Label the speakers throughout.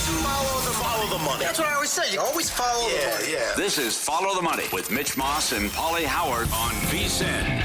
Speaker 1: Follow the money. That's what I always say. You always follow the money. Yeah.
Speaker 2: This is Follow the Money with Mitch Moss and Paulie Howard on VSiN.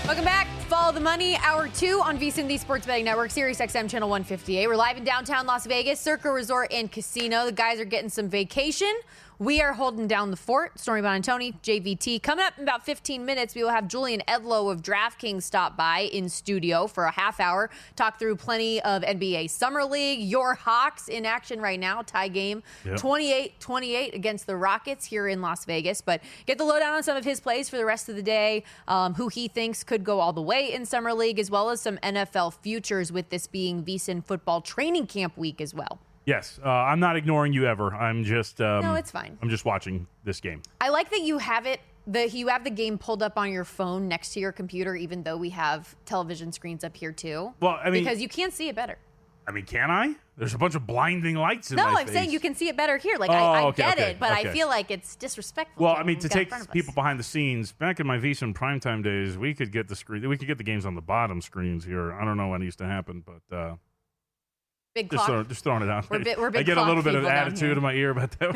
Speaker 3: Welcome back. Follow the Money, Hour 2 on VSiN, the Sports Betting Network, Sirius XM Channel 158. We're live in downtown Las Vegas, Circa Resort and Casino. The guys are getting some vacation. We are holding down the fort. Stormy, Buonantony, JVT. Coming up in about 15 minutes, we will have Julian Edlow of DraftKings stop by in studio for a half hour. Talk through plenty of NBA Summer League. Your Hawks in action right now. Tie game 28-28 against the Rockets here in Las Vegas. But get the lowdown on some of his plays for the rest of the day, who he thinks could go all the way in Summer League, as well as some NFL futures with this being VSiN football training camp week as well.
Speaker 4: Yes, I'm not ignoring you ever. I'm just
Speaker 3: no, it's fine.
Speaker 4: I'm just watching this game.
Speaker 3: I like that you have it. You have the game pulled up on your phone next to your computer, even though we have television screens up here too.
Speaker 4: Well, I mean,
Speaker 3: because you can't see it better.
Speaker 4: I mean, can I? There's a bunch of blinding lights in my face.
Speaker 3: No, I'm saying you can see it better here. Like I get it, but I feel like it's disrespectful.
Speaker 4: Well, I mean, to take people behind the scenes, back in my VSiN primetime days, we could get the games on the bottom screens here. I don't know when it used to happen, but.
Speaker 3: Big
Speaker 4: just throwing it out.
Speaker 3: We're big
Speaker 4: I get a little bit of
Speaker 3: people
Speaker 4: attitude in my ear about that.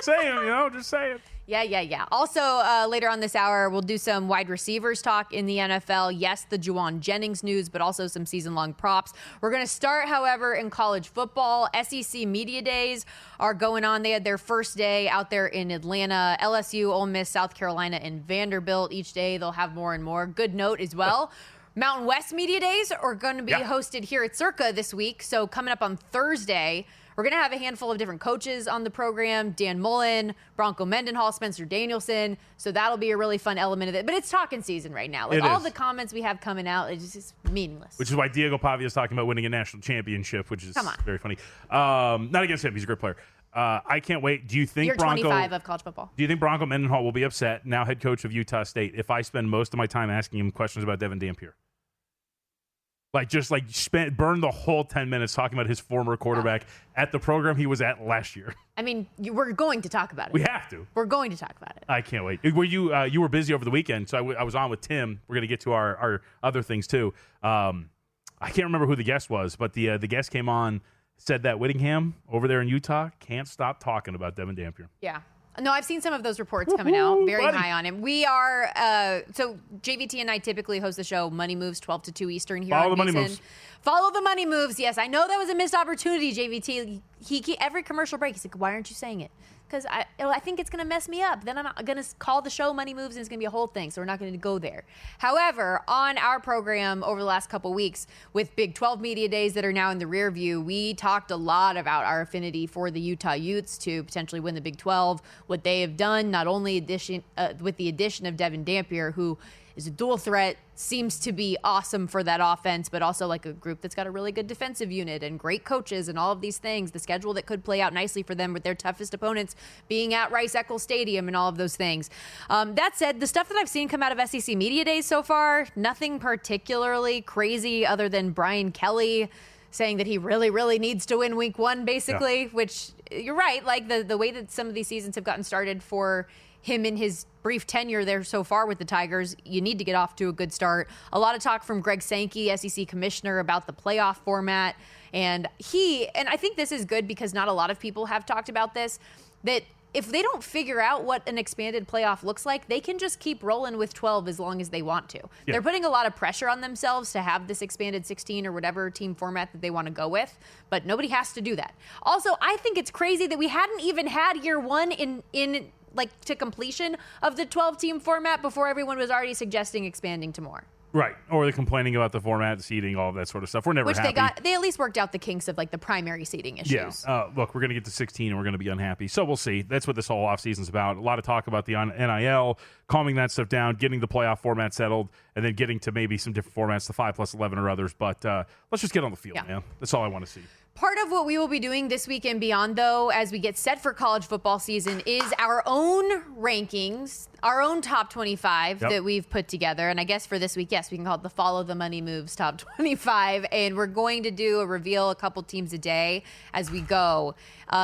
Speaker 4: Just say it.
Speaker 3: Yeah. Also, later on this hour, we'll do some wide receivers talk in the NFL. Yes, the Juwan Jennings news, but also some season-long props. We're going to start, however, in college football. SEC Media Days are going on. They had their first day out there in Atlanta. LSU, Ole Miss, South Carolina, and Vanderbilt. Each day, they'll have more and more. Good note as well. Mountain West Media Days are going to be hosted here at Circa this week. So coming up on Thursday, we're going to have a handful of different coaches on the program. Dan Mullen, Bronco Mendenhall, Spencer Danielson. So that'll be a really fun element of it. But it's talking season right now. Like all the comments we have coming out, it's just meaningless.
Speaker 4: Which is why Diego Pavia is talking about winning a national championship, which is very funny. Not against him. He's a great player. I can't wait. Do you think
Speaker 3: You're 25 of college football.
Speaker 4: Do you think Bronco Mendenhall will be upset, now head coach of Utah State, if I spend most of my time asking him questions about Devin Dampier? Burn the whole 10 minutes talking about his former quarterback at the program he was at last year.
Speaker 3: I mean, we're going to talk about it.
Speaker 4: We have to.
Speaker 3: We're going to talk about it.
Speaker 4: I can't wait. Were you were busy over the weekend, so I was on with Tim. We're going to get to our other things too. I can't remember who the guest was, but the guest came on, said that Whittingham over there in Utah can't stop talking about Devin Dampier.
Speaker 3: Yeah. No, I've seen some of those reports coming out. Very high on him. We are, so JVT and I typically host the show Money Moves 12 to 2 Eastern here on VSiN.
Speaker 4: Follow the Money Moves.
Speaker 3: Follow the Money Moves. Yes, I know that was a missed opportunity, JVT. He every commercial break, he's like, why aren't you saying it? Because I think it's going to mess me up. Then I'm going to call the show Money Moves, and it's going to be a whole thing, so we're not going to go there. However, on our program over the last couple weeks, with Big 12 Media Days that are now in the rear view, we talked a lot about our affinity for the Utah Utes to potentially win the Big 12, what they have done, not only with the addition of Devin Dampier, who is a dual threat, seems to be awesome for that offense, but also like a group that's got a really good defensive unit and great coaches and all of these things, the schedule that could play out nicely for them with their toughest opponents being at Rice-Eccles Stadium and all of those things. That said, the stuff that I've seen come out of SEC Media Days so far, nothing particularly crazy other than Brian Kelly saying that he really, really needs to win week 1, basically, which you're right. Like the way that some of these seasons have gotten started for him in his brief tenure there so far with the Tigers, you need to get off to a good start. A lot of talk from Greg Sankey, SEC commissioner, about the playoff format. And I think this is good because not a lot of people have talked about this, that if they don't figure out what an expanded playoff looks like, they can just keep rolling with 12 as long as they want to. Yeah. They're putting a lot of pressure on themselves to have this expanded 16 or whatever team format that they want to go with, but nobody has to do that. Also, I think it's crazy that we hadn't even had year 1 in to completion of the 12-team format before everyone was already suggesting expanding to more.
Speaker 4: Right. Or they're complaining about the format, the seating, all of that sort of stuff. We're never happy.
Speaker 3: They at least worked out the kinks of the primary seating issues.
Speaker 4: Yeah. Look, we're going to get to 16 and we're going to be unhappy. So we'll see. That's what this whole offseason's about. A lot of talk about the NIL, calming that stuff down, getting the playoff format settled, and then getting to maybe some different formats, the 5+11 or others. But let's just get on the field, man. That's all I want to see.
Speaker 3: Part of what we will be doing this week and beyond, though, as we get set for college football season, is our own rankings, our own top 25 that we've put together. And I guess for this week, yes, we can call it the Follow the Money Moves top 25. And we're going to reveal a couple teams a day as we go.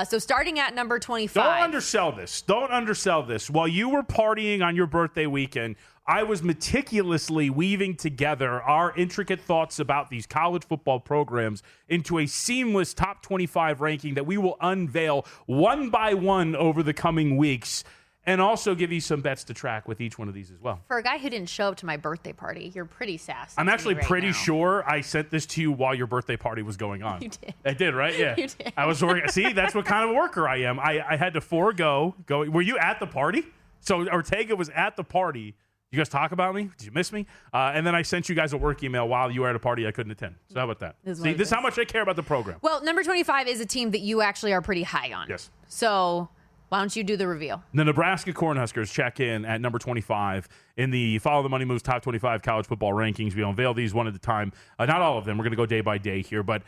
Speaker 3: So starting at number 25.
Speaker 4: Don't undersell this. While you were partying on your birthday weekend, I was meticulously weaving together our intricate thoughts about these college football programs into a seamless top 25 ranking that we will unveil one by one over the coming weeks, and also give you some bets to track with each one of these as well.
Speaker 3: For a guy who didn't show up to my birthday party, you're pretty sassy.
Speaker 4: I'm actually pretty
Speaker 3: now.
Speaker 4: sure I sent this to you while your birthday party was going on.
Speaker 3: You did.
Speaker 4: I did, right? Yeah.
Speaker 3: You did.
Speaker 4: I was working. See, that's what kind of a worker I am. I had to forego going. Were you at the party? So Ortega was at the party. You guys talk about me? Did you miss me? And then I sent you guys a work email while you were at a party I couldn't attend. So how about that? See, this is how much I care about the program.
Speaker 3: Well, number 25 is a team that you actually are pretty high on.
Speaker 4: Yes.
Speaker 3: So why don't you do the reveal?
Speaker 4: The Nebraska Cornhuskers check in at number 25 in the Follow the Money Moves Top 25 College Football Rankings. We unveil these one at a time. Not all of them. We're going to go day by day here. But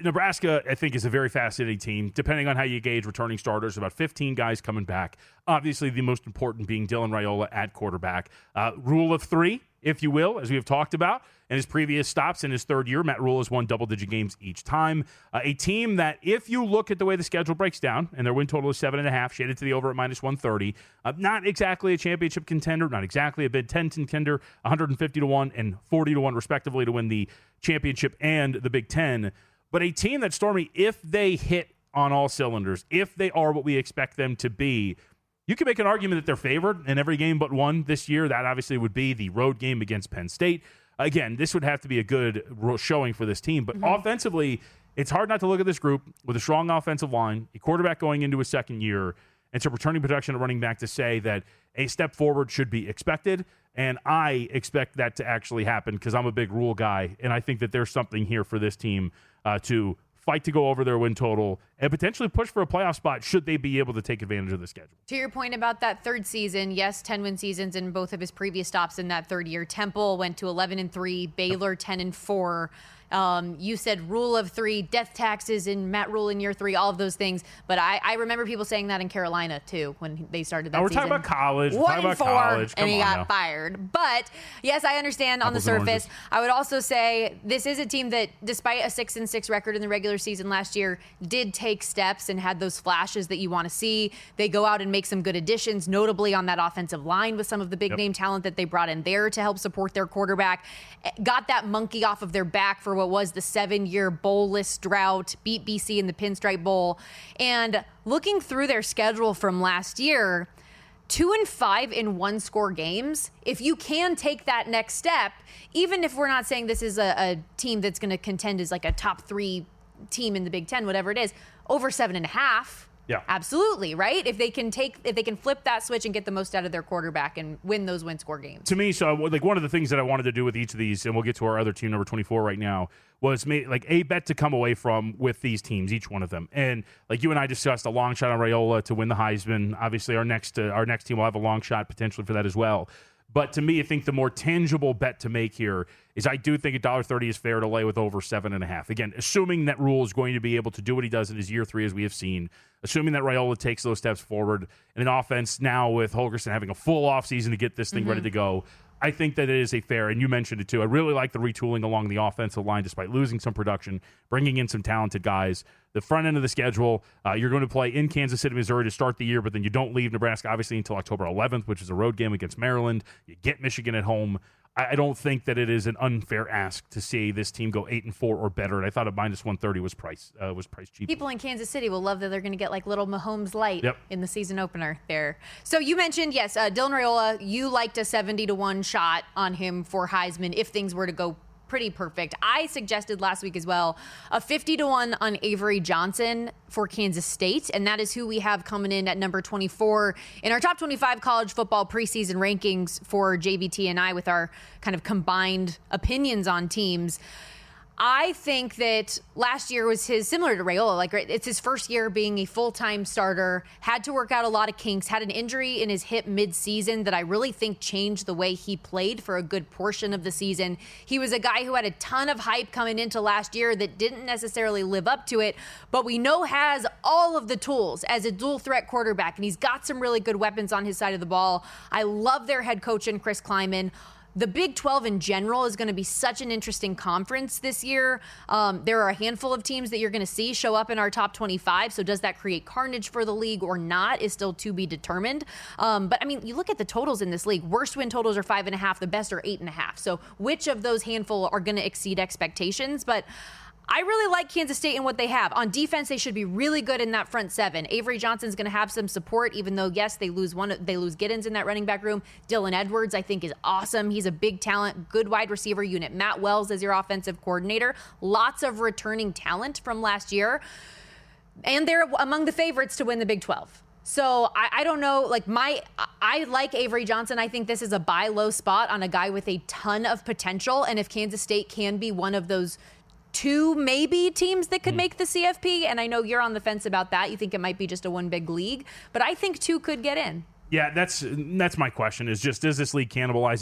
Speaker 4: Nebraska, I think, is a very fascinating team. Depending on how you gauge returning starters, about 15 guys coming back. Obviously, the most important being Dylan Raiola at quarterback. Rule of three, if you will, as we have talked about. In his previous stops in his third year, Matt Rule has won double-digit games each time. A team that, if you look at the way the schedule breaks down, and their win total is 7.5, shaded to the over at minus 130, not exactly a championship contender, not exactly a Big Ten contender, 150-1 and 40-1 respectively to win the championship and the Big Ten. But a team that, Stormy, if they hit on all cylinders, if they are what we expect them to be, you can make an argument that they're favored in every game but one this year. That obviously would be the road game against Penn State. Again, this would have to be a good showing for this team. But offensively, it's hard not to look at this group with a strong offensive line, a quarterback going into his second year, and some returning production at running back to say that a step forward should be expected. And I expect that to actually happen because I'm a big Rule guy, and I think that there's something here for this team to fight to go over their win total and potentially push for a playoff spot should they be able to take advantage of the schedule.
Speaker 3: To your point about that third season, yes, 10-win seasons in both of his previous stops in that third year. Temple went to 11-3, Baylor 10-4. You said rule of three, death taxes in Matt Rule in year three, all of those things. But I remember people saying that in Carolina, too, when they started that
Speaker 4: we're
Speaker 3: season.
Speaker 4: talking about college. We're talking about
Speaker 3: 1-4,
Speaker 4: college.
Speaker 3: and he got fired. But, yes, I understand on the surface. I would also say this is a team that, despite a 6-6 record in the regular season last year, did take steps and had those flashes that you want to see. They go out and make some good additions, notably on that offensive line with some of the big-name talent that they brought in there to help support their quarterback. Got that monkey off of their back for what was the 7-year bowl-less drought, beat BC in the Pinstripe Bowl. And looking through their schedule from last year, 2-5 in one-score games. If you can take that next step, even if we're not saying this is a team that's going to contend as like a top 3 team in the Big Ten, whatever it is, over 7.5.
Speaker 4: Yeah,
Speaker 3: absolutely, right? If they can flip that switch and get the most out of their quarterback and win those win-score games.
Speaker 4: To me, so like one of the things that I wanted to do with each of these, and we'll get to our other team, number 24 right now, was like a bet to come away from with these teams, each one of them. And like you and I discussed, a long shot on Raiola to win the Heisman. Obviously, our next team will have a long shot potentially for that as well. But to me, I think the more tangible bet to make here is I do think $1.30 is fair to lay with over 7.5. Again, assuming that Rule is going to be able to do what he does in his year 3, as we have seen, assuming that Raiola takes those steps forward, and an offense now with Holgorsen having a full offseason to get this thing ready to go, I think that it is a fair, and you mentioned it too, I really like the retooling along the offensive line despite losing some production, bringing in some talented guys. The front end of the schedule, you're going to play in Kansas City, Missouri to start the year, but then you don't leave Nebraska, obviously, until October 11th, which is a road game against Maryland. You get Michigan at home. I don't think that it is an unfair ask to see this team go 8-4 or better, and I thought a minus 130 was price cheap.
Speaker 3: People in Kansas City will love that they're going to get like little Mahomes light in the season opener there. So you mentioned, yes, Dylan Raiola, you liked a 70-1 shot on him for Heisman if things were to go pretty perfect. I suggested last week as well a 50-1 on Avery Johnson for Kansas State, and that is who we have coming in at number 24 in our top 25 college football preseason rankings for JVT and I with our kind of combined opinions on teams. I think that last year was similar to Raiola. Like, it's his first year being a full-time starter, had to work out a lot of kinks, had an injury in his hip mid-season that I really think changed the way he played for a good portion of the season. He was a guy who had a ton of hype coming into last year that didn't necessarily live up to it, but we know has all of the tools as a dual-threat quarterback, and he's got some really good weapons on his side of the ball. I love their head coach in Chris Kleiman. The Big 12 in general is going to be such an interesting conference this year. There are a handful of teams that you're going to see show up in our top 25. So does that create carnage for the league or not is still to be determined. But I mean, you look at the totals in this league. Worst win totals are 5.5. The best are 8.5. So which of those handful are going to exceed expectations? But I really like Kansas State and what they have. On defense, they should be really good in that front seven. Avery Johnson's going to have some support, even though, yes, they lose Giddens in that running back room. Dylan Edwards, I think, is awesome. He's a big talent, good wide receiver unit. Matt Wells is your offensive coordinator. Lots of returning talent from last year. And they're among the favorites to win the Big 12. So I don't know, I like Avery Johnson. I think this is a buy low spot on a guy with a ton of potential. And if Kansas State can be one of those two maybe teams that could make the CFP, and I know you're on the fence about that. You think it might be just a one big league, but I think two could get in.
Speaker 4: Yeah, that's my question, is just, does this league cannibalize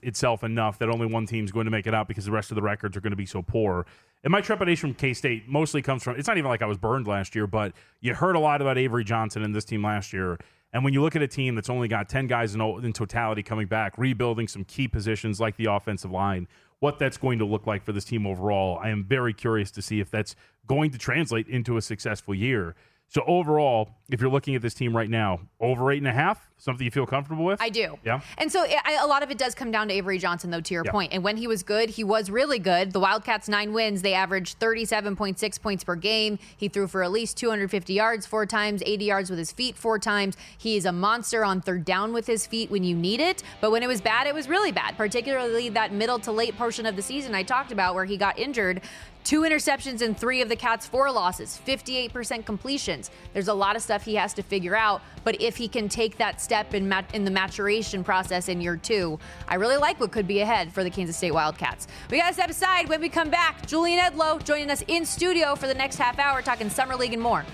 Speaker 4: itself enough that only one team's going to make it out because the rest of the records are going to be so poor? And my trepidation from K-State mostly comes from, it's not even like I was burned last year, but you heard a lot about Avery Johnson and this team last year. And when you look at a team that's only got 10 guys in totality coming back, rebuilding some key positions like the offensive line, what that's going to look like for this team overall, I am very curious to see if that's going to translate into a successful year. So overall, if you're looking at this team right now, over 8.5, something you feel comfortable with?
Speaker 3: I do.
Speaker 4: Yeah.
Speaker 3: And so a lot of it does come down to Avery Johnson, though, to your point. And when he was good, he was really good. The Wildcats' 9 wins, they averaged 37.6 points per game. He threw for at least 250 yards 4 times, 80 yards with his feet 4 times. He is a monster on third down with his feet when you need it. But when it was bad, it was really bad, particularly that middle to late portion of the season I talked about where he got injured. 2 interceptions in 3 of the Cats' 4 losses, 58% completions. There's a lot of stuff he has to figure out, but if he can take that step in the maturation process in year 2, I really like what could be ahead for the Kansas State Wildcats. We got to step aside. When we come back, Julian Edlow joining us in studio for the next half hour, talking Summer League and more.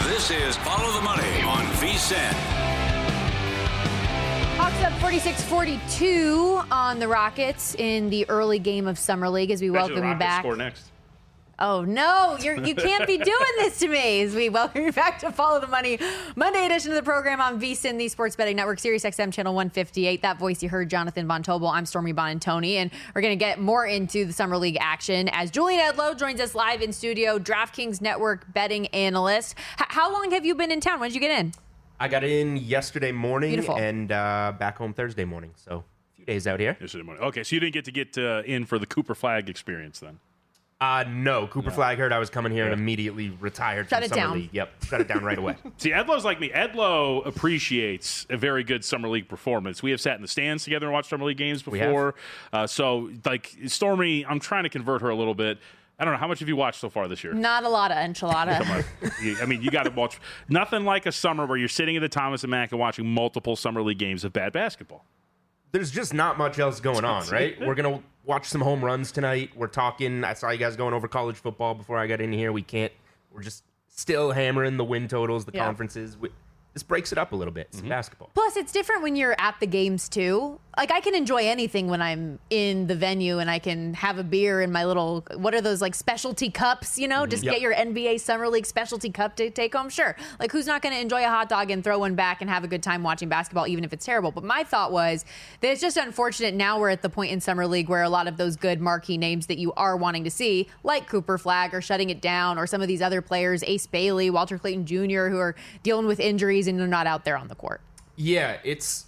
Speaker 2: This is Follow the Money on VSiN.
Speaker 3: Hawks up 46-42 on the Rockets in the early game of Summer League as we welcome you back.
Speaker 4: Score next.
Speaker 3: Oh, no, you can't be doing this to me as we welcome you back to Follow the Money, Monday edition of the program on VSiN, the Sports Betting Network, Sirius XM Channel 158. That voice you heard, Jonathan Von Tobel. I'm Stormy Buonantony, and we're going to get more into the Summer League action as Julian Edlow joins us live in studio, DraftKings Network betting analyst. How long have you been in town? When did you get in?
Speaker 5: I got in yesterday morning.
Speaker 3: Beautiful.
Speaker 5: And back home Thursday morning, so a few days out here.
Speaker 4: Yesterday morning. Okay, so you didn't get in for the Cooper Flag experience then?
Speaker 5: No. Cooper Flag heard I was coming here and immediately retired from Summer League. Yep, shut it down right away.
Speaker 4: See, Edlow's like me. Edlow appreciates a very good Summer League performance. We have sat in the stands together and watched Summer League games before. So, Stormy, I'm trying to convert her a little bit. I don't know. How much have you watched so far this year?
Speaker 3: Not a lot of enchilada.
Speaker 4: I mean, you got to watch. Nothing like a summer where you're sitting at the Thomas and Mack and watching multiple Summer League games of bad basketball.
Speaker 5: There's just not much else going on, right? We're going to watch some home runs tonight. We're talking. I saw you guys going over college football before I got in here. We're just still hammering the win totals, the conferences. This breaks it up a little bit. It's basketball.
Speaker 3: Plus, it's different when you're at the games, too. Like, I can enjoy anything when I'm in the venue and I can have a beer in my little, what are those, like, specialty cups, Just get your NBA Summer League specialty cup to take home. Sure. Like, who's not going to enjoy a hot dog and throw one back and have a good time watching basketball, even if it's terrible? But my thought was that it's just unfortunate now we're at the point in Summer League where a lot of those good marquee names that you are wanting to see, like Cooper Flag or shutting it down, or some of these other players, Ace Bailey, Walter Clayton Jr., who are dealing with injuries and they're not out there on the court.
Speaker 5: Yeah, it's,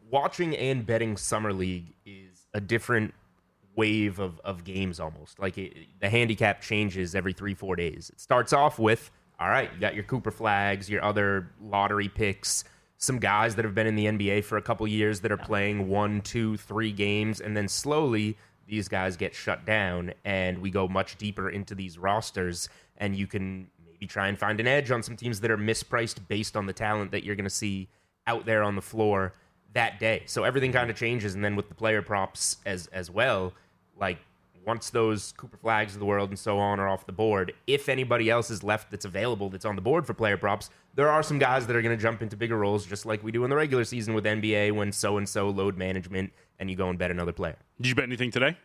Speaker 5: watching and betting Summer League is a different wave of games almost. Like, the handicap changes every 3-4 days. It starts off with, all right, you got your Cooper Flags, your other lottery picks, some guys that have been in the NBA for a couple years that are playing 1, 2, 3 games, and then slowly these guys get shut down, and we go much deeper into these rosters, and you can maybe try and find an edge on some teams that are mispriced based on the talent that you're going to see out there on the floor that day. So everything kind of changes, and then with the player props as well, like, once those Cooper Flags of the world and so on are off the board, if anybody else is left that's available that's on the board for player props, there are some guys that are going to jump into bigger roles, just like we do in the regular season with NBA when so-and-so load management and you go and bet another player.
Speaker 4: Did you bet anything today?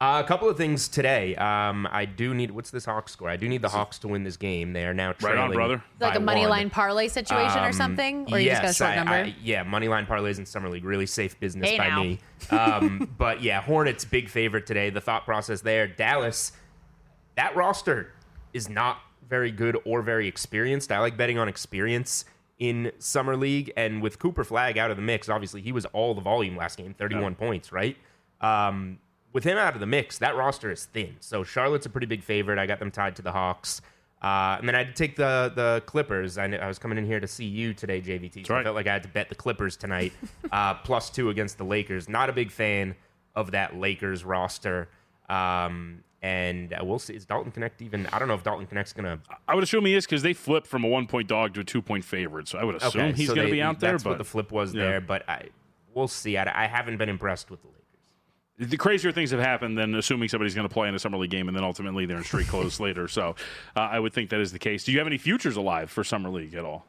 Speaker 5: A couple of things today. I do need, what's this Hawks score? I do need the Hawks to win this game. They are now trailing.
Speaker 4: Right on, brother.
Speaker 3: Like a money
Speaker 5: one.
Speaker 3: line parlay situation or something? Or you just got a short number?
Speaker 5: Yeah, money line parlays in Summer League. Really safe business
Speaker 3: Hey,
Speaker 5: by
Speaker 3: now.
Speaker 5: me. But yeah, Hornets, big favorite today. The thought process there. Dallas, that roster is not very good or very experienced. I like betting on experience in Summer League. And with Cooper Flagg out of the mix, obviously he was all the volume last game, 31 points, right? With him out of the mix, that roster is thin. So Charlotte's a pretty big favorite. I got them tied to the Hawks. And then I had to take the Clippers. I was coming in here to see you today, JVT. So I felt like I had to bet the Clippers tonight, +2 against the Lakers. Not a big fan of that Lakers roster. And we'll see. Is Dalton Connect even? I don't know if Dalton Connect's going to.
Speaker 4: I would assume he is because they flipped from a 1-point dog to a 2-point favorite. So I would assume he's going to be out there.
Speaker 5: That's what the flip was there. But we'll see. I haven't been impressed with the Lakers.
Speaker 4: The crazier things have happened than assuming somebody's going to play in a Summer League game and then ultimately they're in street clothes later. So I would think that is the case. Do you have any futures alive for Summer League at all?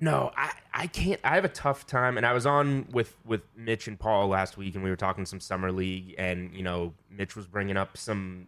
Speaker 5: No, I can't. I have a tough time. And I was on with Mitch and Paul last week, and we were talking some Summer League. And, Mitch was bringing up some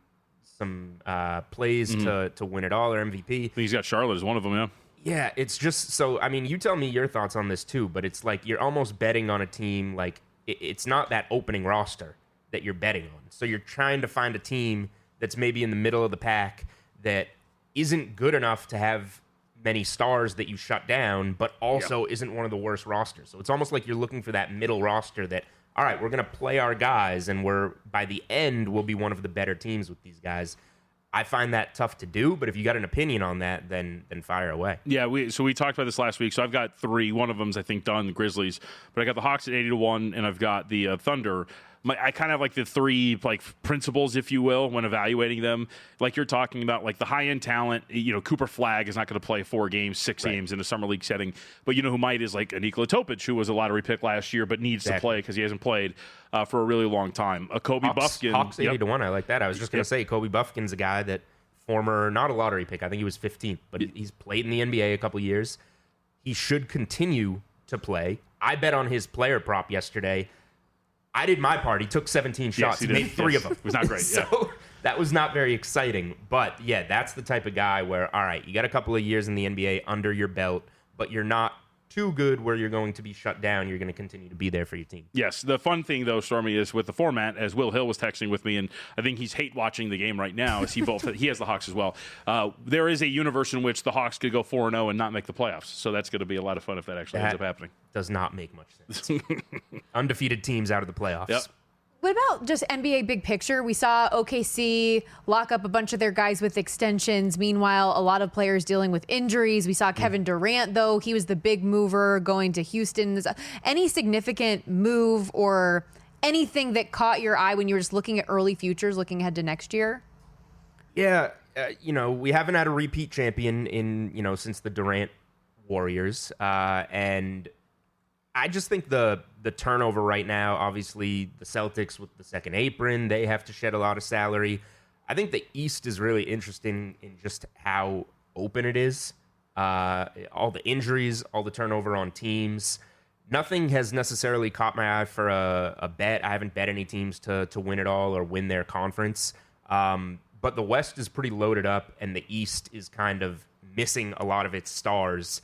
Speaker 5: plays to win it all or MVP.
Speaker 4: He's got Charlotte as one of them, yeah.
Speaker 5: Yeah, it's just so, you tell me your thoughts on this too, but it's like you're almost betting on a team like it's not that opening roster that you're betting on. So you're trying to find a team that's maybe in the middle of the pack that isn't good enough to have many stars that you shut down, but also isn't one of the worst rosters. So it's almost like you're looking for that middle roster that, all right, we're going to play our guys, and by the end, we'll be one of the better teams with these guys. I find that tough to do, but if you got an opinion on that, then fire away.
Speaker 4: Yeah, we talked about this last week. So I've got 3. One of them's, I think, done, the Grizzlies. But I got the Hawks at 80-1, and I've got the Thunder. I kind of have like the 3 principles, if you will, when evaluating them. Like you're talking about, like the high-end talent. Cooper Flagg is not going to play 4 games, 6 games in a Summer League setting. But who might is like Nikola Topic, who was a lottery pick last year but needs to play because he hasn't played for a really long time. Kobe Buffkin.
Speaker 5: Hawks 80-1, I like that. I was just going to say, Kobe Buffkin's a guy that not a lottery pick. I think he was 15th, but he's played in the NBA a couple years. He should continue to play. I bet on his player prop yesterday. I did my part. He took 17 shots. He made 3 of them.
Speaker 4: It was not great.
Speaker 5: So that was not very exciting. But, yeah, that's the type of guy where, all right, you got a couple of years in the NBA under your belt, but you're not too good where you're going to be shut down. You're going to continue to be there for your team.
Speaker 4: Yes. The fun thing, though, Stormy, is with the format, as Will Hill was texting with me, and I think he's hate watching the game right now, as he has the Hawks as well. There is a universe in which the Hawks could go 4-0 and not make the playoffs. So that's going to be a lot of fun if that actually ends up happening.
Speaker 5: Does not make much sense. Undefeated teams out of the playoffs.
Speaker 4: Yep.
Speaker 3: What about just NBA big picture? We saw OKC lock up a bunch of their guys with extensions. Meanwhile, a lot of players dealing with injuries. We saw Kevin Durant, though. He was the big mover going to Houston. Any significant move or anything that caught your eye when you were just looking at early futures, looking ahead to next year?
Speaker 5: Yeah, we haven't had a repeat champion in, since the Durant Warriors. And I just think the turnover right now, obviously the Celtics with the second apron, they have to shed a lot of salary. I think the East is really interesting in just how open it is. All the injuries, all the turnover on teams. Nothing has necessarily caught my eye for a bet. I haven't bet any teams to win it all or win their conference. But the West is pretty loaded up, and the East is kind of missing a lot of its stars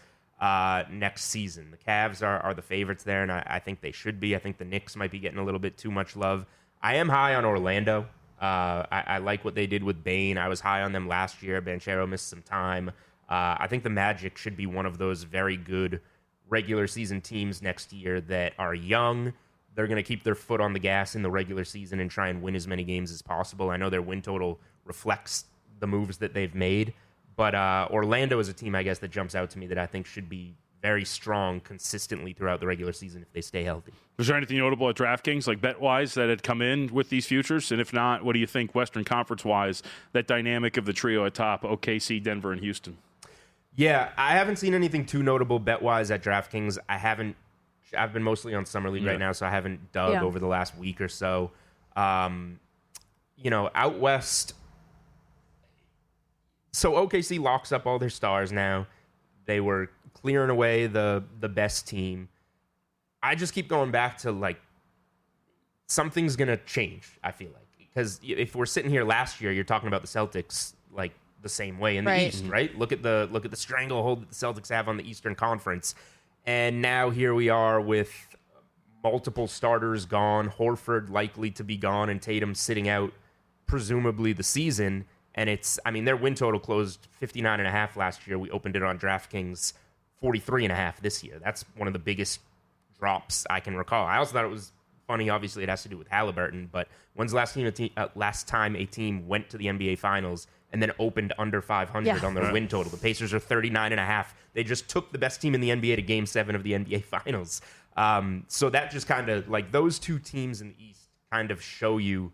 Speaker 5: next season. The Cavs are the favorites there, and I think they should be. I think the Knicks might be getting a little bit too much love. I am high on Orlando. I like what they did with Bane. I was high on them last year. Banchero missed some time. I think the Magic should be one of those very good regular season teams next year that are young. They're going to keep their foot on the gas in the regular season and try and win as many games as possible. I know their win total reflects the moves that they've made. But Orlando is a team, I guess, that jumps out to me that I think should be very strong consistently throughout the regular season if they stay healthy.
Speaker 4: Was there anything notable at DraftKings, like bet-wise, that had come in with these futures? And if not, what do you think Western Conference-wise, that dynamic of the trio at top, OKC, Denver, and Houston?
Speaker 5: Yeah, I haven't seen anything too notable bet-wise at DraftKings. I've been mostly on Summer League right now, so I haven't dug over the last week or so. Out West... So OKC locks up all their stars now. They were clearing away the best team. I just keep going back to, something's going to change, I feel like. because if we're sitting here last year, you're talking about the Celtics like the same way in the East, right? Look at the stranglehold that the Celtics have on the Eastern Conference, and now here we are with multiple starters gone, Horford likely to be gone, and Tatum sitting out presumably the season. And their win total closed 59.5 last year. We opened it on DraftKings 43.5 this year. That's one of the biggest drops I can recall. I also thought it was funny. Obviously, it has to do with Halliburton, but when's the last time a team went to the NBA Finals and then opened under 500 on their win total? The Pacers are 39.5. They just took the best team in the NBA to Game 7 of the NBA Finals. So that just kind of, like, those two teams in the East kind of show you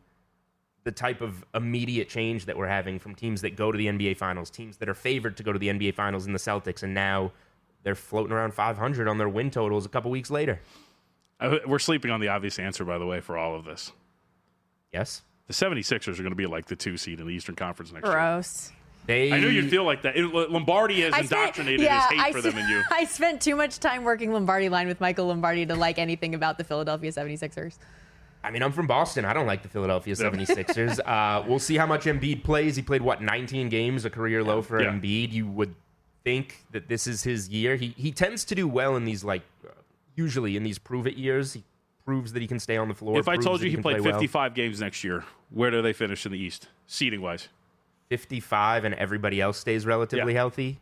Speaker 5: the type of immediate change that we're having from teams that go to the NBA Finals, teams that are favored to go to the NBA Finals in the Celtics, and now they're floating around 500 on their win totals a couple weeks later.
Speaker 4: We're sleeping on the obvious answer, by the way, for all of this.
Speaker 5: Yes?
Speaker 4: The 76ers are going to be like the 2 seed in the Eastern Conference next year.
Speaker 3: Gross.
Speaker 4: I knew you'd feel like that. Lombardi has indoctrinated his hate for them in you.
Speaker 3: I spent too much time working Lombardi line with Michael Lombardi to like anything about the Philadelphia 76ers.
Speaker 5: I mean, I'm from Boston. I don't like the Philadelphia 76ers. We'll see how much Embiid plays. He played, 19 games, a career low for Embiid. You would think that this is his year. He tends to do well in these, usually in these prove-it years. He proves that he can stay on the floor.
Speaker 4: If I told you he played 55 games next year, where do they finish in the East, seeding-wise?
Speaker 5: 55 and everybody else stays relatively healthy?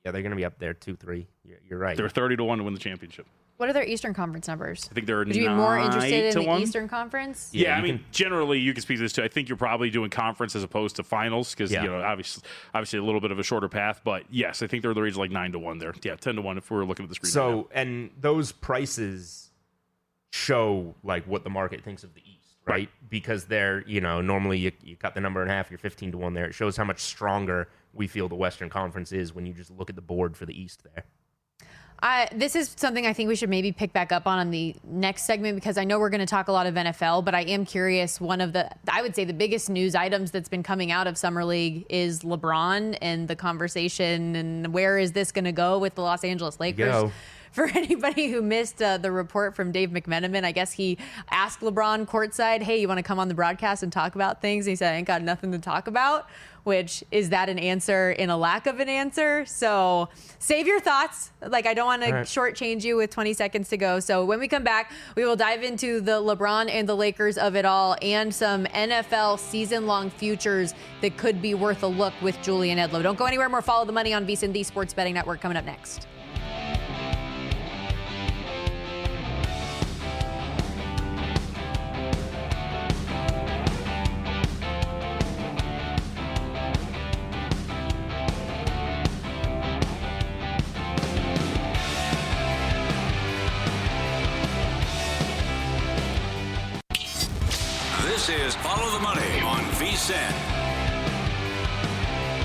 Speaker 5: Yeah, they're going to be up there 2-3. You're right.
Speaker 4: They're 30-1 to win the championship.
Speaker 3: What are their Eastern Conference numbers?
Speaker 4: I think they're 9-1.
Speaker 3: Would you be more interested in the Eastern Conference?
Speaker 4: Yeah, I mean, generally, you can speak to this too. I think you're probably doing conference as opposed to finals because, obviously a little bit of a shorter path. But, yes, I think they're in the range of 9-1 there. Yeah, 10-1 if we're looking at the screen.
Speaker 5: So,
Speaker 4: right now.
Speaker 5: And those prices show, what the market thinks of the East, right? Because they're, normally you cut the number in half, you're 15-1 there. It shows how much stronger we feel the Western Conference is when you just look at the board for the East there.
Speaker 3: This is something I think we should maybe pick back up on the next segment because I know we're going to talk a lot of NFL, but I am curious. One of I would say the biggest news items that's been coming out of Summer League is LeBron and the conversation and where is this going to go with the Los Angeles Lakers. For anybody who missed the report from Dave McMenamin, I guess he asked LeBron courtside, hey, you want to come on the broadcast and talk about things? And he said, I ain't got nothing to talk about, which is that an answer in a lack of an answer? So save your thoughts. I don't want to shortchange you with 20 seconds to go. So when we come back, we will dive into the LeBron and the Lakers of it all and some NFL season-long futures that could be worth a look with Julian Edlow. Don't go anywhere. More Follow the Money on VSiN, the Sports Betting Network, coming up next.
Speaker 2: This is Follow the Money on VSiN.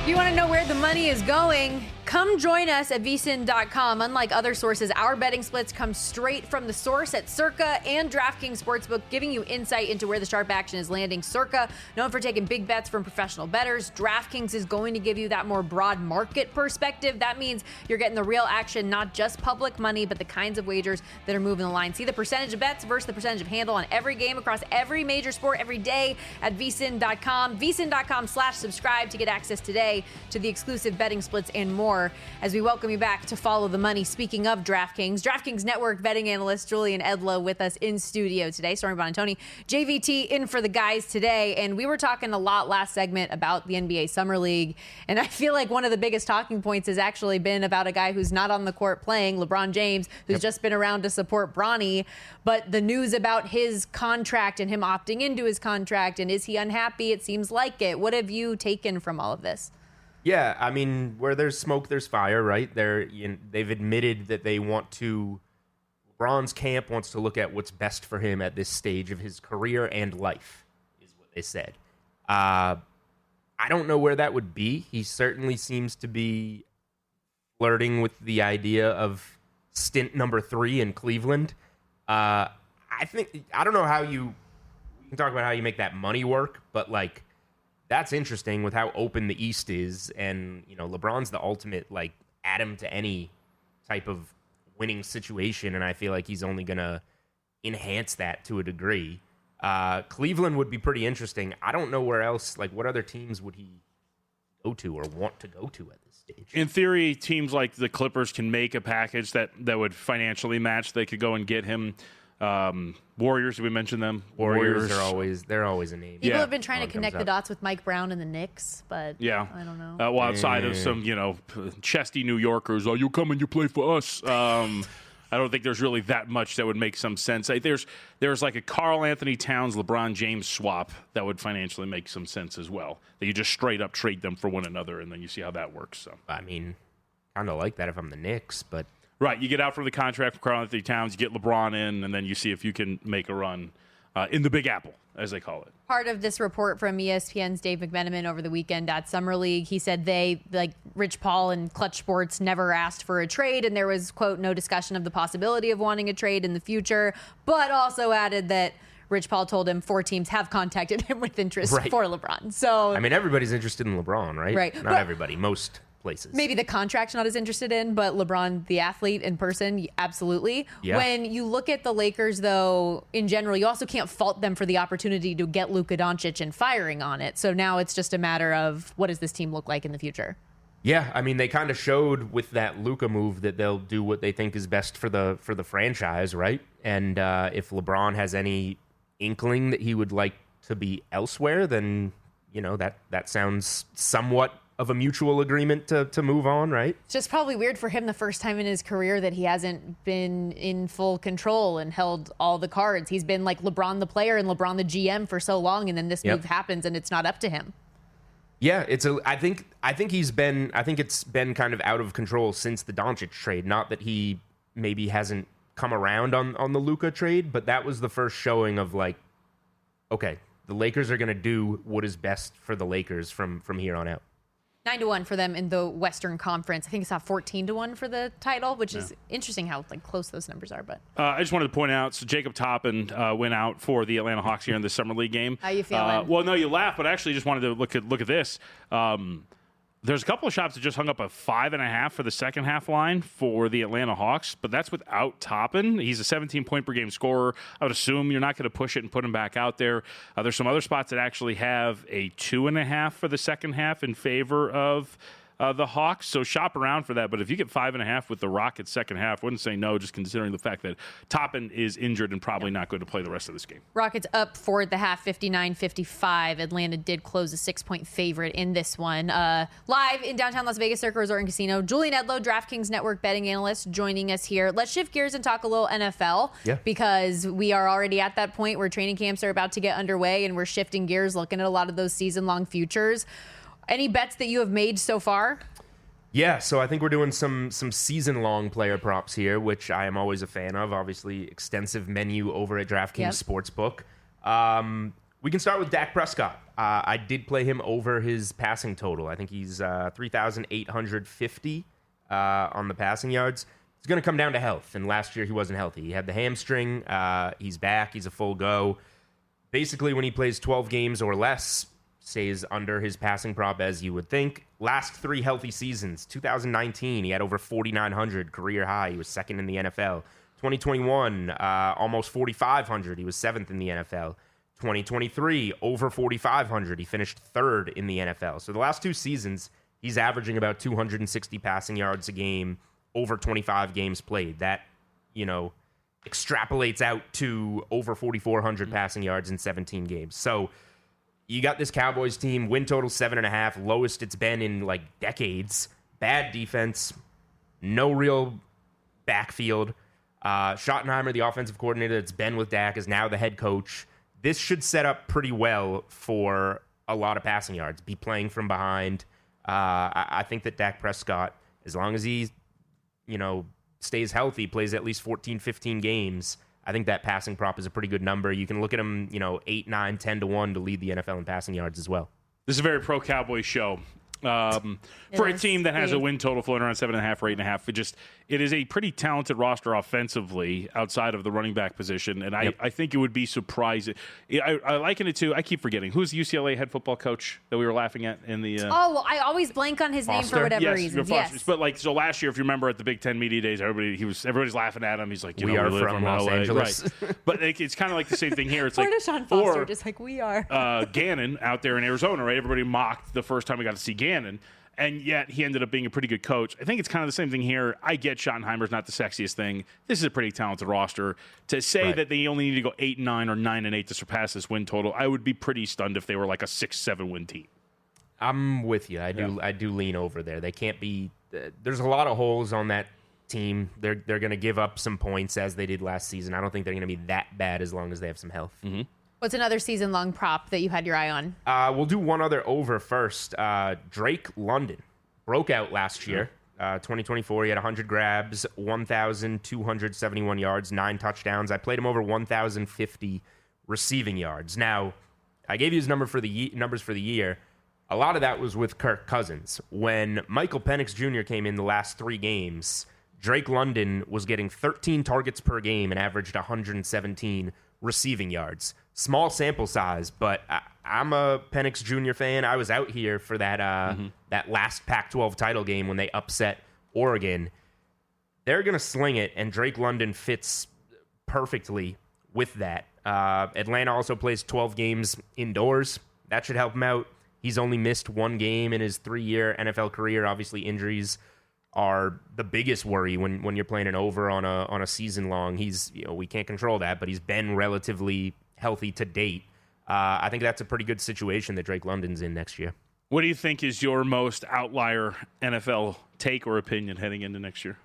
Speaker 3: If you want to know where the money is going, come join us at vsin.com. Unlike other sources, our betting splits come straight from the source at Circa and DraftKings Sportsbook, giving you insight into where the sharp action is landing. Circa, known for taking big bets from professional bettors. DraftKings is going to give you that more broad market perspective. That means you're getting the real action, not just public money, but the kinds of wagers that are moving the line. See the percentage of bets versus the percentage of handle on every game across every major sport every day at vsin.com. vsin.com/subscribe to get access today to the exclusive betting splits and more. As we welcome you back to Follow the Money. Speaking of DraftKings Network betting analyst Julian Edlow with us in studio today. Stormy Buonantony, JVT in for the guys today. And we were talking a lot last segment about the NBA Summer League. And I feel like one of the biggest talking points has actually been about a guy who's not on the court playing, LeBron James, who's just been around to support Bronny. But the news about his contract and him opting into his contract, and is he unhappy? It seems like it. What have you taken from all of this?
Speaker 5: Yeah, I mean, where there's smoke, there's fire, right? They've admitted that they want to. LeBron's camp wants to look at what's best for him at this stage of his career and life, is what they said. I don't know where that would be. He certainly seems to be flirting with the idea of stint number 3 in Cleveland. I don't know how we can talk about how you make that money work, but that's interesting with how open the East is. And, LeBron's the ultimate, add him to any type of winning situation. And I feel like he's only going to enhance that to a degree. Cleveland would be pretty interesting. I don't know where else, like what other teams would he go to or want to go to at this stage?
Speaker 4: In theory, teams like the Clippers can make a package that would financially match. They could go and get him. Warriors, did we mention them?
Speaker 5: Warriors are always a name.
Speaker 3: People have been trying to connect the dots with Mike Brown and the Knicks, but I don't know.
Speaker 4: Well, outside of some, chesty New Yorkers, you come and you play for us. I don't think there's really that much that would make some sense. There's like a Karl Anthony Towns, LeBron James swap that would financially make some sense as well. That you just straight up trade them for one another, and then you see how that works. So
Speaker 5: I mean, kind of like that if I'm the Knicks, but
Speaker 4: right, you get out from the contract for Karl Anthony Towns, you get LeBron in, and then you see if you can make a run in the Big Apple, as they call it.
Speaker 3: Part of this report from ESPN's Dave McMenamin over the weekend at Summer League, he said they, like Rich Paul and Clutch Sports, never asked for a trade, and there was, quote, no discussion of the possibility of wanting a trade in the future, but also added that Rich Paul told him 4 teams have contacted him with interest for LeBron. So
Speaker 5: I mean, everybody's interested in LeBron, right?
Speaker 3: Right.
Speaker 5: Not everybody, most places.
Speaker 3: Maybe the contract's not as interested in, but LeBron, the athlete in person, absolutely.
Speaker 5: Yeah.
Speaker 3: When you look at the Lakers, though, in general, you also can't fault them for the opportunity to get Luka Doncic and firing on it. So now it's just a matter of what does this team look like in the future?
Speaker 5: Yeah, I mean, they kind of showed with that Luka move that they'll do what they think is best for the franchise, right? And if LeBron has any inkling that he would like to be elsewhere, then that sounds somewhat of a mutual agreement to move on, right?
Speaker 3: It's just probably weird for him the first time in his career that he hasn't been in full control and held all the cards. He's been like LeBron the player and LeBron the GM for so long, and then this move happens and it's not up to him.
Speaker 5: Yeah, I think it's been kind of out of control since the Doncic trade. Not that he maybe hasn't come around on the Luka trade, but that was the first showing of like, okay, the Lakers are going to do what is best for the Lakers from here on out.
Speaker 3: 9-1 for them in the Western Conference. I think it's 14-1 for the title, which is interesting how close those numbers are. But
Speaker 4: I just wanted to point out, so Jacob Toppin went out for the Atlanta Hawks here in the Summer League game.
Speaker 3: How you feeling?
Speaker 4: Well, no, you laugh, but I actually just wanted to look at this. There's a couple of shops that just hung up a 5.5 for the second half line for the Atlanta Hawks, but that's without Toppin. He's a 17-point per game scorer. I would assume you're not going to push it and put him back out there. There's some other spots that actually have a 2.5 for the second half in favor of the Hawks, so shop around for that. But if you get 5.5 with the Rockets second half, I wouldn't say no, just considering the fact that Toppin is injured and probably not going to play the rest of this game.
Speaker 3: Rockets up for the half, 59-55. Atlanta did close a 6-point favorite in this one. Live in downtown Las Vegas Circa Resort and Casino, Julian Edlow, DraftKings Network betting analyst, joining us here. Let's shift gears and talk a little NFL because we are already at that point where training camps are about to get underway and we're shifting gears, looking at a lot of those season-long futures. Any bets that you have made so far?
Speaker 5: Yeah, so I think we're doing some season-long player props here, which I am always a fan of. Obviously, extensive menu over at DraftKings Sportsbook. We can start with Dak Prescott. I did play him over his passing total. I think he's 3,850 on the passing yards. It's going to come down to health, and last year he wasn't healthy. He had the hamstring. He's back. He's a full go. Basically, when he plays 12 games or less, stays under his passing prop, as you would think. Last 3 healthy seasons. 2019, he had over 4,900, career high. He was second in the NFL. 2021, almost 4,500. He was 7th in the NFL. 2023, over 4,500. He finished 3rd in the NFL. So the last 2 seasons, he's averaging about 260 passing yards a game, over 25 games played. That, extrapolates out to over 4,400 passing yards in 17 games. So you got this Cowboys team, win total 7.5, lowest it's been in decades. Bad defense, no real backfield. Schottenheimer, the offensive coordinator that's been with Dak, is now the head coach. This should set up pretty well for a lot of passing yards, be playing from behind. I think that Dak Prescott, as long as he, stays healthy, plays at least 14, 15 games, I think that passing prop is a pretty good number. You can look at him, 8, 9, 10-1 to lead the NFL in passing yards as well.
Speaker 4: This is a very pro-Cowboys show. For a team that has a win total floating around 7.5 or 8.5. It is a pretty talented roster offensively outside of the running back position, and I think it would be surprising. I liken it to, I keep forgetting, who's the UCLA head football coach that we were laughing at in the...
Speaker 3: I always blank on his name for whatever reason. Yes.
Speaker 4: But so last year, if you remember at the Big Ten Media Days, everybody's laughing at him. He's like,
Speaker 5: we are from Los Angeles.
Speaker 4: Right. But it's kind of like the same thing here. It's
Speaker 3: Or
Speaker 4: like,
Speaker 3: Deshaun Foster, just like we are.
Speaker 4: Gannon out there in Arizona, right? Everybody mocked the first time we got to see Gannon. And yet he ended up being a pretty good coach. I think it's kind of the same thing here. I get Schottenheimer's not the sexiest thing. This is a pretty talented roster. To say that they only need to go 8-9 or 9-8 to surpass this win total, I would be pretty stunned if they were like a 6-7 win team.
Speaker 5: I'm with you. I do lean over there. They can't be. There's a lot of holes on that team. They're going to give up some points as they did last season. I don't think they're going to be that bad as long as they have some health.
Speaker 4: Mm-hmm.
Speaker 3: What's another season-long prop that you had your eye on?
Speaker 5: We'll do one other over first. Drake London broke out last year. 2024, he had 100 grabs, 1,271 yards, 9 touchdowns. I played him over 1,050 receiving yards. Now, I gave you his numbers for the year. A lot of that was with Kirk Cousins. When Michael Penix Jr. came in the last 3 games, Drake London was getting 13 targets per game and averaged 117 receiving yards. Small sample size, but I'm a Penix Jr. fan. I was out here for that that last Pac-12 title game when they upset Oregon. They're going to sling it, and Drake London fits perfectly with that. Atlanta also plays 12 games indoors. That should help him out. He's only missed 1 game in his 3-year NFL career. Obviously, injuries are the biggest worry when you're playing an over on a season long. We can't control that, but he's been relatively healthy to date. I think that's a pretty good situation that Drake London's in next year.
Speaker 4: What do you think is your most outlier NFL take or opinion heading into next year?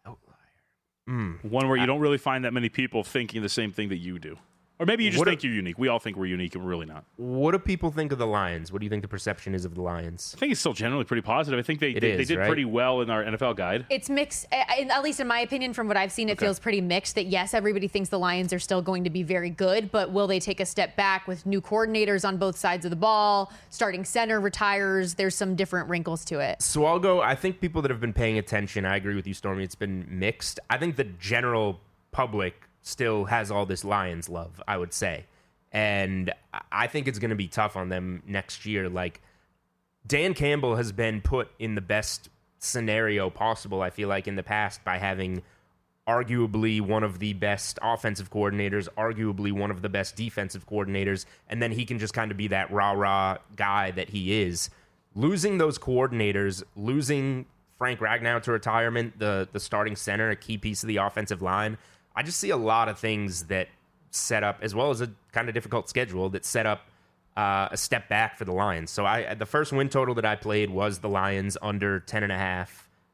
Speaker 5: Outlier.
Speaker 4: One where you don't really find that many people thinking the same thing that you do. Or maybe you just think you're unique. We all think we're unique, and we're really not.
Speaker 5: What do people think of the Lions? What do you think the perception is of the Lions?
Speaker 4: I think it's still generally pretty positive. I think they did pretty well in our NFL guide.
Speaker 3: It's mixed, at least in my opinion, from what I've seen, it feels pretty mixed. That yes, everybody thinks the Lions are still going to be very good, but will they take a step back with new coordinators on both sides of the ball? Starting center retires. There's some different wrinkles to it.
Speaker 5: So I'll go. I think people that have been paying attention, I agree with you, Stormy. It's been mixed. I think the general public still has all this Lions love, I would say. And I think it's going to be tough on them next year. Like, Dan Campbell has been put in the best scenario possible, I feel like, in the past by having arguably one of the best offensive coordinators, arguably one of the best defensive coordinators, and then he can just kind of be that rah-rah guy that he is. Losing those coordinators, losing Frank Ragnow to retirement, the starting center, a key piece of the offensive line, I just see a lot of things that set up, as well as a kind of difficult schedule, that set up a step back for the Lions. So the first win total that I played was the Lions under 10.5,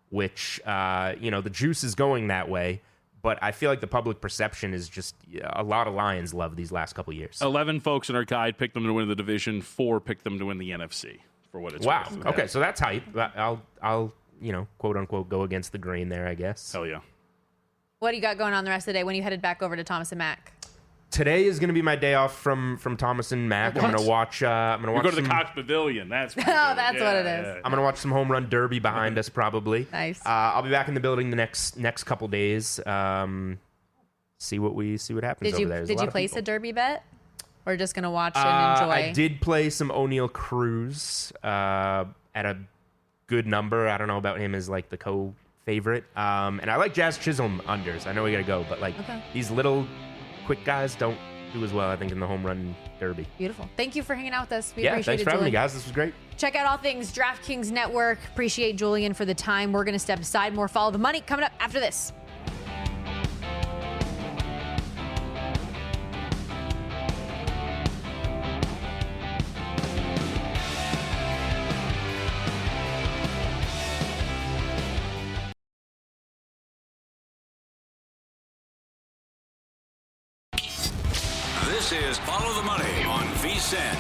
Speaker 5: which, the juice is going that way. But I feel like the public perception is just a lot of Lions love these last couple years.
Speaker 4: 11 folks in our guide picked them to win the division. 4 picked them to win the NFC, for what it's
Speaker 5: worth.
Speaker 4: Wow.
Speaker 5: Okay, so that's hype. I'll quote unquote, go against the grain there, I guess.
Speaker 4: Hell yeah.
Speaker 3: What do you got going on the rest of the day when you headed back over to Thomas and Mack?
Speaker 5: Today is going to be my day off from Thomas and Mack. I'm going to watch.
Speaker 4: You go to the Cox Pavilion. That's what
Speaker 3: that's what it is.
Speaker 5: I'm going to watch some home run derby behind us, probably.
Speaker 3: Nice.
Speaker 5: I'll be back in the building the next couple days. See what happens over there.
Speaker 3: Did you place a derby bet, or just going to watch and enjoy?
Speaker 5: I did play some O'Neal Cruz at a good number. I don't know about him as like the co-favorite. And I like Jazz Chisholm unders. I know we got to go, but these little quick guys don't do as well, I think, in the home run derby.
Speaker 3: Beautiful. Thank you for hanging out with us. We appreciate it,
Speaker 5: thanks for having me,
Speaker 3: Julian.
Speaker 5: guys. This was great.
Speaker 3: Check out all things DraftKings Network. Appreciate Julian for the time. We're going to step aside. More Follow the Money coming up after this.
Speaker 2: This is Follow the Money on VSiN.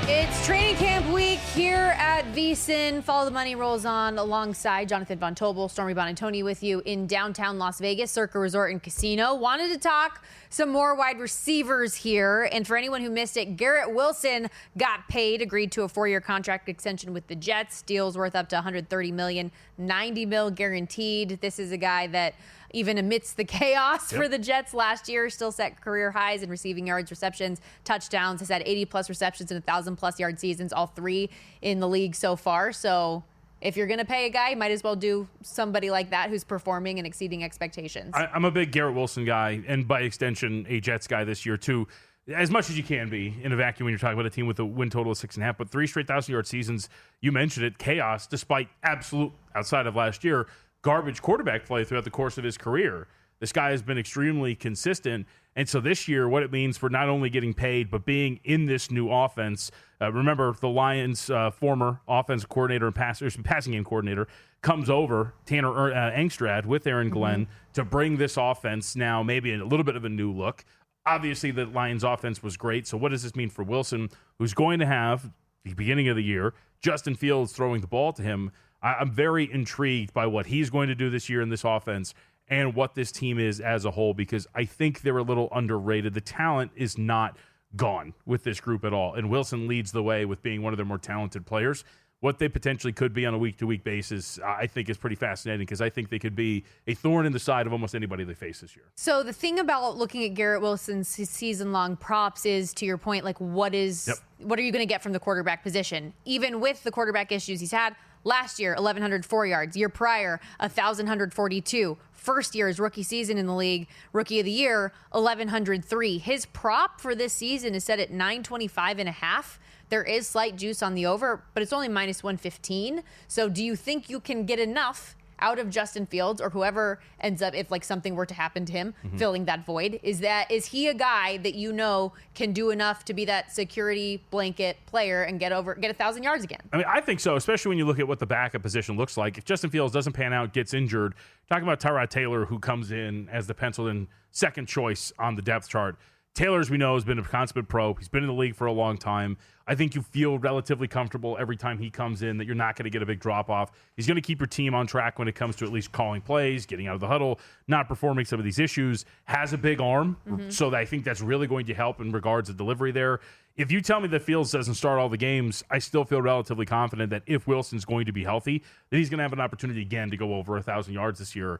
Speaker 3: It's training camp week here at VSiN. Follow the Money rolls on alongside Jonathan Von Tobel, Stormy Buonantony with you in downtown Las Vegas, Circa Resort and Casino. Wanted to talk some more wide receivers here. And for anyone who missed it, Garrett Wilson got paid, agreed to a 4-year contract extension with the Jets. Deal's worth up to $130 million, $90 million guaranteed. This is a guy that, even amidst the chaos for the Jets last year, still set career highs in receiving yards, receptions, touchdowns. Has had 80-plus receptions and 1,000-plus yard seasons, all 3 in the league so far. So if you're going to pay a guy, you might as well do somebody like that who's performing and exceeding expectations.
Speaker 4: I'm a big Garrett Wilson guy, and by extension, a Jets guy this year, too. As much as you can be in a vacuum when you're talking about a team with a win total of 6.5, but 3 straight 1,000-yard seasons, you mentioned it, chaos, despite absolute, outside of last year, garbage quarterback play throughout the course of his career. This guy has been extremely consistent. And so this year, what it means for not only getting paid, but being in this new offense. Remember, the Lions' former offensive coordinator and passing game coordinator comes over, Tanner Engstrad, with Aaron Glenn, to bring this offense now maybe a little bit of a new look. Obviously, the Lions' offense was great. So what does this mean for Wilson, who's going to have, the beginning of the year, Justin Fields throwing the ball to him? I'm very intrigued by what he's going to do this year in this offense and what this team is as a whole, because I think they're a little underrated. The talent is not gone with this group at all, and Wilson leads the way with being one of their more talented players. What they potentially could be on a week-to-week basis, I think, is pretty fascinating, because I think they could be a thorn in the side of almost anybody they face this year.
Speaker 3: So the thing about looking at Garrett Wilson's season-long props is, to your point, like what are you going to get from the quarterback position? Even with the quarterback issues he's had, last year, 1,104 yards. Year prior, 1,042. First year, his rookie season in the league, rookie of the year, 1,103. His prop for this season is set at 925.5. There is slight juice on the over, but it's only minus 115. So do you think you can get enough out of Justin Fields or whoever ends up, if like something were to happen to him, filling that void? Is he a guy that you know can do enough to be that security blanket player and get 1,000 yards again?
Speaker 4: I mean, I think so, especially when you look at what the backup position looks like. If Justin Fields doesn't pan out, gets injured, talking about Tyrod Taylor, who comes in as the penciled-in second choice on the depth chart. Taylor, as we know, has been a consummate pro. He's been in the league for a long time. I think you feel relatively comfortable every time he comes in that you're not going to get a big drop-off. He's going to keep your team on track when it comes to at least calling plays, getting out of the huddle, not performing some of these issues. Has a big arm, so I think that's really going to help in regards to delivery there. If you tell me that Fields doesn't start all the games, I still feel relatively confident that if Wilson's going to be healthy, that he's going to have an opportunity again to go over 1,000 yards this year.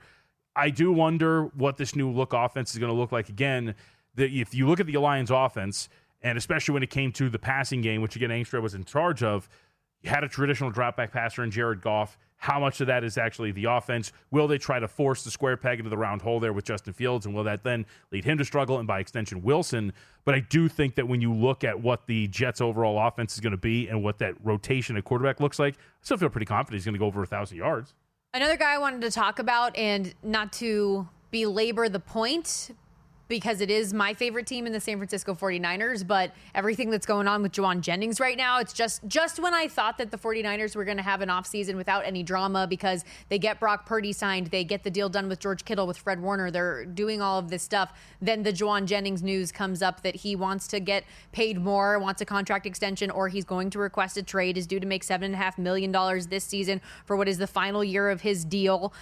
Speaker 4: I do wonder what this new look offense is going to look like again. That if you look at the Lions offense, and especially when it came to the passing game, which again Engstrad was in charge of, you had a traditional drop-back passer in Jared Goff. How much of that is actually the offense? Will they try to force the square peg into the round hole there with Justin Fields, and will that then lead him to struggle, and by extension Wilson? But I do think that when you look at what the Jets' overall offense is going to be and what that rotation at quarterback looks like, I still feel pretty confident he's going to go over 1,000 yards.
Speaker 3: Another guy I wanted to talk about, and not to belabor the point, because it is my favorite team in the San Francisco 49ers, but everything that's going on with Juwan Jennings right now, it's just when I thought that the 49ers were going to have an offseason without any drama because they get Brock Purdy signed, they get the deal done with George Kittle, with Fred Warner, they're doing all of this stuff, then the Juwan Jennings news comes up that he wants to get paid more, wants a contract extension, or he's going to request a trade, is due to make $7.5 million this season for what is the final year of his deal.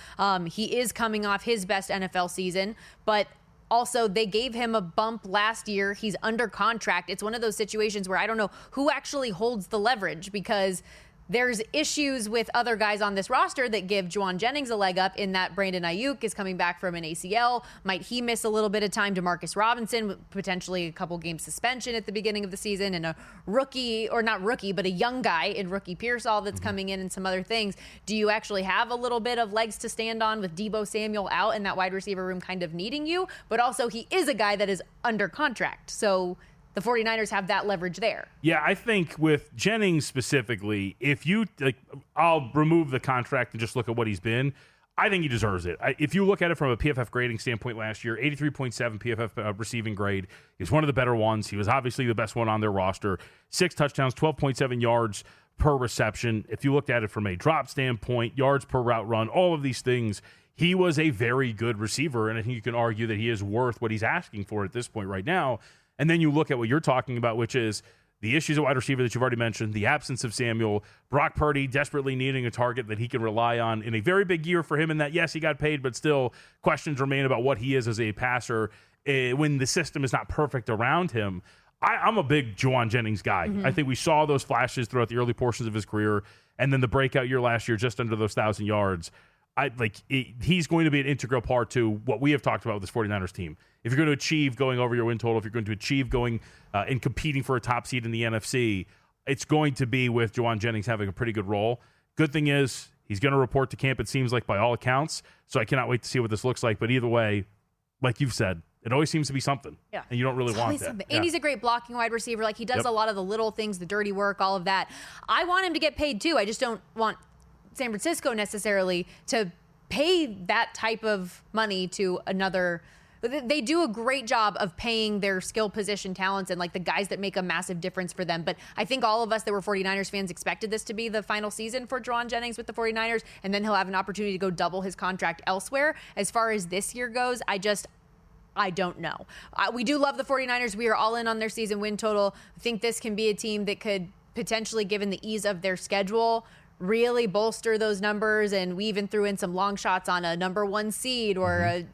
Speaker 3: He is coming off his best NFL season, but also, they gave him a bump last year. He's under contract. It's one of those situations where I don't know who actually holds the leverage, because there's issues with other guys on this roster that give Juwan Jennings a leg up, in that Brandon Ayuk is coming back from an ACL. Might he miss a little bit of time? DeMarcus Robinson, potentially a couple game suspension at the beginning of the season, and a rookie, or not rookie, but a young guy in Rookie Pearsall that's coming in, and some other things. Do you actually have a little bit of legs to stand on with Deebo Samuel out and that wide receiver room kind of needing you? But also, he is a guy that is under contract. So the 49ers have that leverage there. Yeah,
Speaker 4: I think with Jennings specifically, if you I'll remove the contract and just look at what he's been. I think he deserves it. If you look at it from a PFF grading standpoint last year, 83.7 PFF receiving grade. He was one of the better ones. He was obviously the best one on their roster. 6 touchdowns, 12.7 yards per reception. If you looked at it from a drop standpoint, yards per route run, all of these things, he was a very good receiver, and I think you can argue that he is worth what he's asking for at this point right now. And then you look at what you're talking about, which is the issues at wide receiver that you've already mentioned, the absence of Samuel, Brock Purdy desperately needing a target that he can rely on in a very big year for him in that, yes, he got paid, but still questions remain about what he is as a passer when the system is not perfect around him. I'm a big Juwan Jennings guy. I think we saw those flashes throughout the early portions of his career, and then the breakout year last year just under those 1,000 yards. He's going to be an integral part to what we have talked about with this 49ers team. If you're going to achieve going over your win total, if you're going to achieve going and competing for a top seed in the NFC, it's going to be with Juwan Jennings having a pretty good role. Good thing is he's going to report to camp, it seems like, by all accounts, so I cannot wait to see what this looks like. But either way, like you've said, it always seems to be something. Yeah. And you don't really want that.
Speaker 3: And he's a great blocking wide receiver. Like, he does a lot of the little things, the dirty work, all of that. I want him to get paid too. I just don't want San Francisco necessarily to pay that type of money to another. They do a great job of paying their skill position talents and like the guys that make a massive difference for them. But I think all of us that were 49ers fans expected this to be the final season for Juwan Jennings with the 49ers, and then he'll have an opportunity to go double his contract elsewhere. As far as this year goes, I don't know. We do love the 49ers. We are all in on their season win total. I think this can be a team that could potentially, given the ease of their schedule, really bolster those numbers. And we even threw in some long shots on a number 1 seed or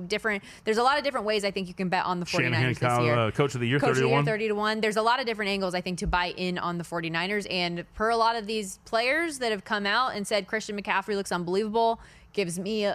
Speaker 3: different. There's a lot of different ways I think you can bet on the 49ers this year.
Speaker 4: Coach of the year, 30
Speaker 3: to 1. There's a lot of different angles I think to buy in on the 49ers. And per a lot of these players that have come out and said Christian McCaffrey looks unbelievable, gives me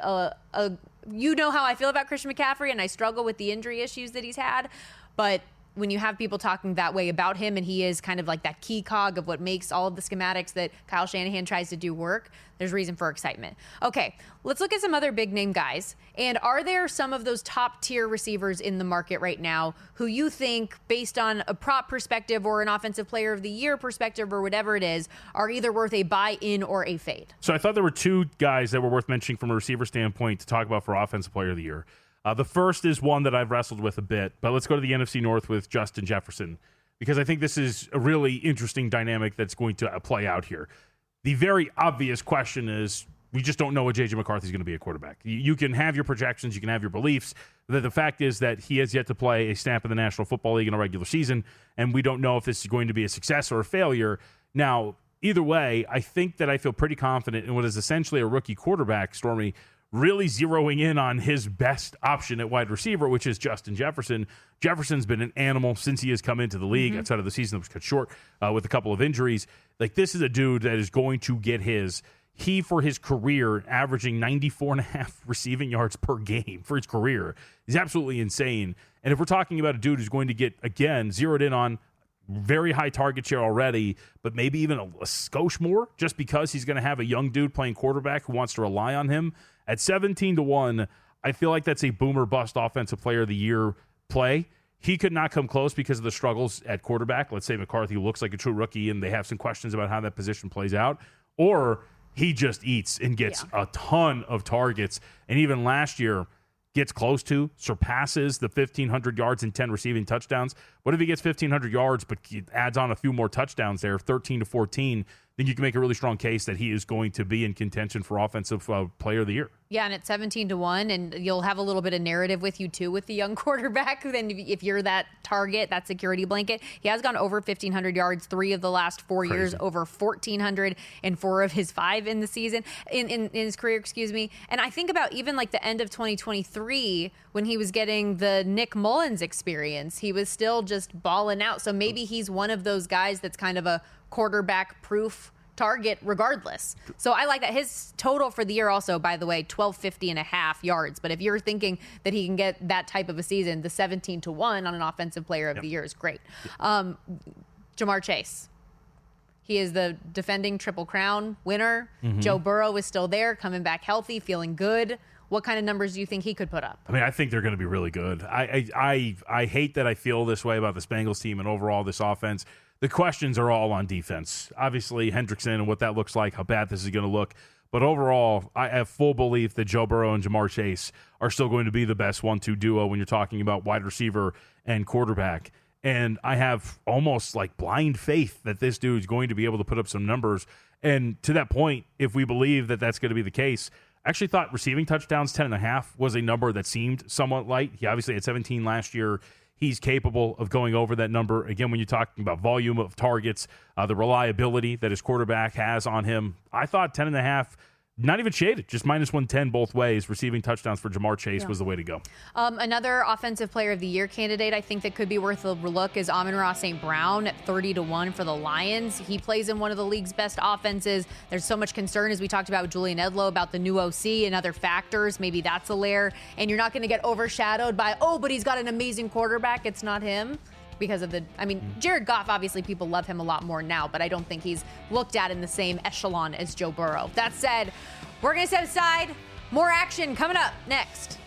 Speaker 3: you know how I feel about Christian McCaffrey, and I struggle with the injury issues that he's had. But when you have people talking that way about him, and he is kind of like that key cog of what makes all of the schematics that Kyle Shanahan tries to do work, there's reason for excitement. Okay, let's look at some other big name guys. And are there some of those top tier receivers in the market right now who you think, based on a prop perspective or an offensive player of the year perspective or whatever it is, are either worth a buy in or a fade?
Speaker 4: So I thought there were 2 guys that were worth mentioning from a receiver standpoint to talk about for offensive player of the year. The first is one that I've wrestled with a bit, but let's go to the NFC North with Justin Jefferson, because I think this is a really interesting dynamic that's going to play out here. The very obvious question is, we just don't know what J.J. McCarthy is going to be a quarterback. You can have your projections, you can have your beliefs. The fact is that he has yet to play a snap in the National Football League in a regular season, and we don't know if this is going to be a success or a failure. Now, either way, I think that I feel pretty confident in what is essentially a rookie quarterback, Stormy, really zeroing in on his best option at wide receiver, which is Justin Jefferson. Jefferson's been an animal since he has come into the league, outside of the season that was cut short with a couple of injuries. Like, this is a dude that is going to get his. He, for his career, averaging 94.5 receiving yards per game for his career. He's absolutely insane. And if we're talking about a dude who's going to get, again, zeroed in on very high target share already, but maybe even a skosh more, just because he's going to have a young dude playing quarterback who wants to rely on him. At 17 to 1, I feel like that's a boomer bust offensive player of the year play. He could not come close because of the struggles at quarterback. Let's say McCarthy looks like a true rookie and they have some questions about how that position plays out. Or he just eats and gets a ton of targets. And even last year, gets close to, surpasses the 1,500 yards and 10 receiving touchdowns. What if he gets 1,500 yards but adds on a few more touchdowns there, 13 to 14? Then you can make a really strong case that he is going to be in contention for offensive player of the year. Yeah, and at 17 to 1, and you'll have a little bit of narrative with you too with the young quarterback. Then if you're that target, that security blanket, he has gone over 1,500 yards 3 of the last 4 years, over 1,400 in 4 of his 5 in the season, in his career, excuse me. And I think about even like the end of 2023 when he was getting the Nick Mullins experience, he was still just balling out. So maybe he's one of those guys that's kind of a quarterback proof target regardless. So I like that. His total for the year also, by the way, 1,250.5 yards. But if you're thinking that he can get that type of a season, the 17 to 1 on an offensive player of the year is great. Jamar Chase. He is the defending Triple Crown winner. Joe Burrow is still there, coming back healthy, feeling good. What kind of numbers do you think he could put up? I mean, I think they're going to be really good. I hate that I feel this way about this Bengals team and overall this offense. The questions are all on defense. Obviously, Hendrickson and what that looks like, how bad this is going to look. But overall, I have full belief that Joe Burrow and Jamar Chase are still going to be the best 1-2 duo when you're talking about wide receiver and quarterback. And I have almost like blind faith that this dude is going to be able to put up some numbers. And to that point, if we believe that that's going to be the case, I actually thought receiving touchdowns, 10.5, was a number that seemed somewhat light. He obviously had 17 last year. he's capable of going over that number. Again, when you're talking about volume of targets, the reliability that his quarterback has on him, I thought 10.5, not even shaded, just minus 110 both ways. Receiving touchdowns for Jamar Chase was the way to go.
Speaker 3: Another Offensive Player of the Year candidate I think that could be worth a look is Amon-Ra St. Brown at 30-1 for the Lions. He plays in one of the league's best offenses. There's so much concern, as we talked about with Julian Edlow, about the new OC and other factors. Maybe that's a layer. And you're not going to get overshadowed by, but he's got an amazing quarterback. It's not him. Because of Jared Goff, obviously people love him a lot more now, but I don't think he's looked at in the same echelon as Joe Burrow. That said, we're going to set aside more action coming up next.